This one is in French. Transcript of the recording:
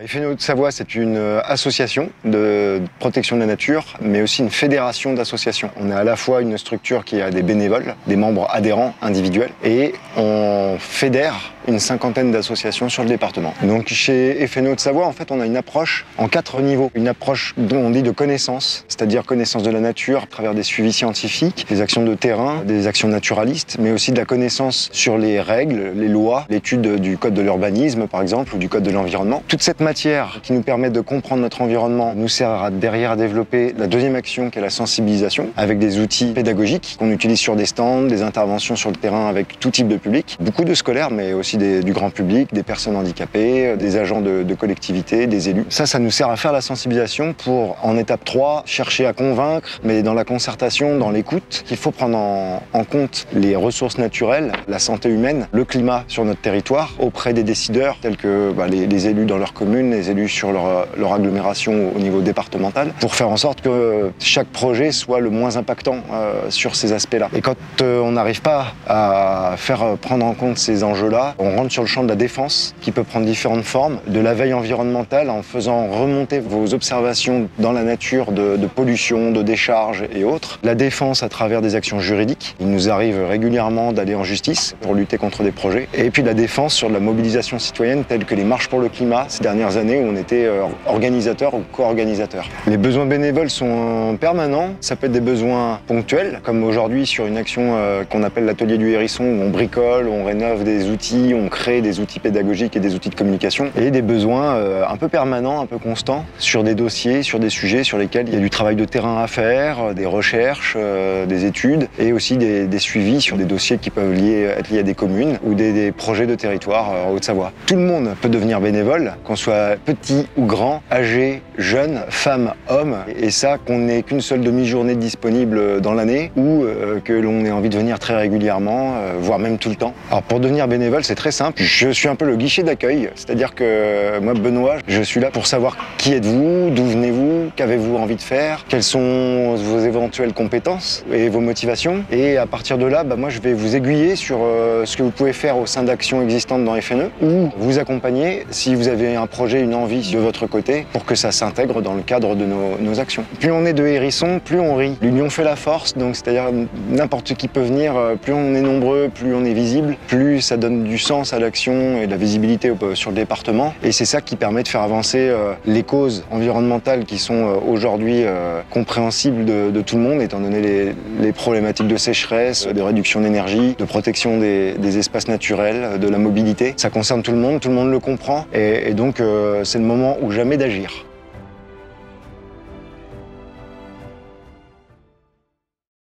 FNO Haute-Savoie, c'est une association de protection de la nature, mais aussi une fédération d'associations. On est à la fois une structure qui a des bénévoles, des membres adhérents individuels, et on fédère une cinquantaine d'associations sur le département. Donc chez FNO Haute-Savoie, en fait, on a une approche en 4 niveaux. Une approche dont on dit de connaissance, c'est-à-dire connaissance de la nature à travers des suivis scientifiques, des actions de terrain, des actions naturalistes, mais aussi de la connaissance sur les règles, les lois, l'étude du code de l'urbanisme, par exemple, ou du code de l'environnement. Toute cette matière qui nous permet de comprendre notre environnement nous sert derrière à développer la deuxième action qui est la sensibilisation, avec des outils pédagogiques qu'on utilise sur des stands, des interventions sur le terrain avec tout type de public, beaucoup de scolaires, mais aussi du grand public, des personnes handicapées, des agents de collectivités, des élus. Ça nous sert à faire la sensibilisation pour, en étape 3, chercher à convaincre, mais dans la concertation, dans l'écoute, qu'il faut prendre en compte les ressources naturelles, la santé humaine, le climat sur notre territoire, auprès des décideurs, tels que les élus dans leur commune, les élus sur leur agglomération au niveau départemental, pour faire en sorte que chaque projet soit le moins impactant sur ces aspects-là. Et quand on n'arrive pas à faire prendre en compte ces enjeux-là, on rentre sur le champ de la défense, qui peut prendre différentes formes, de la veille environnementale en faisant remonter vos observations dans la nature de pollution, de décharge et autres. La défense à travers des actions juridiques. Il nous arrive régulièrement d'aller en justice pour lutter contre des projets. Et puis la défense sur de la mobilisation citoyenne, telle que les marches pour le climat ces dernières années où on était organisateur ou co-organisateur. Les besoins bénévoles sont permanents. Ça peut être des besoins ponctuels, comme aujourd'hui sur une action qu'on appelle l'atelier du hérisson, où on bricole, on rénove des outils, on crée des outils pédagogiques et des outils de communication. Et des besoins un peu permanents, un peu constants, sur des dossiers, sur des sujets sur lesquels il y a du travail de terrain à faire, des recherches, des études, et aussi des suivis sur des dossiers qui peuvent être liés à des communes ou des projets de territoire en Haute-Savoie. Tout le monde peut devenir bénévole, qu'on soit petit ou grand, âgé, jeune, femme, homme, et ça qu'on n'ait qu'une seule demi-journée disponible dans l'année ou que l'on ait envie de venir très régulièrement, voire même tout le temps. Alors pour devenir bénévole, c'est très simple. Je suis un peu le guichet d'accueil, c'est-à-dire que moi, Benoît, je suis là pour savoir qui êtes-vous, d'où venez-vous, qu'avez-vous envie de faire, quelles sont vos éventuelles compétences et vos motivations. Et à partir de là, moi, je vais vous aiguiller sur ce que vous pouvez faire au sein d'actions existantes dans FNE ou vous accompagner si vous avez un projet, une envie de votre côté pour que ça s'intègre dans le cadre de nos actions. Plus on est de hérissons, plus on rit. L'union fait la force, donc c'est-à-dire n'importe qui peut venir, plus on est nombreux, plus on est visible, plus ça donne du sens à l'action et de la visibilité sur le département. Et c'est ça qui permet de faire avancer les causes environnementales qui sont aujourd'hui compréhensibles de tout le monde, étant donné les problématiques de sécheresse, de réduction d'énergie, de protection des espaces naturels, de la mobilité. Ça concerne tout le monde le comprend, et donc c'est le moment ou jamais d'agir.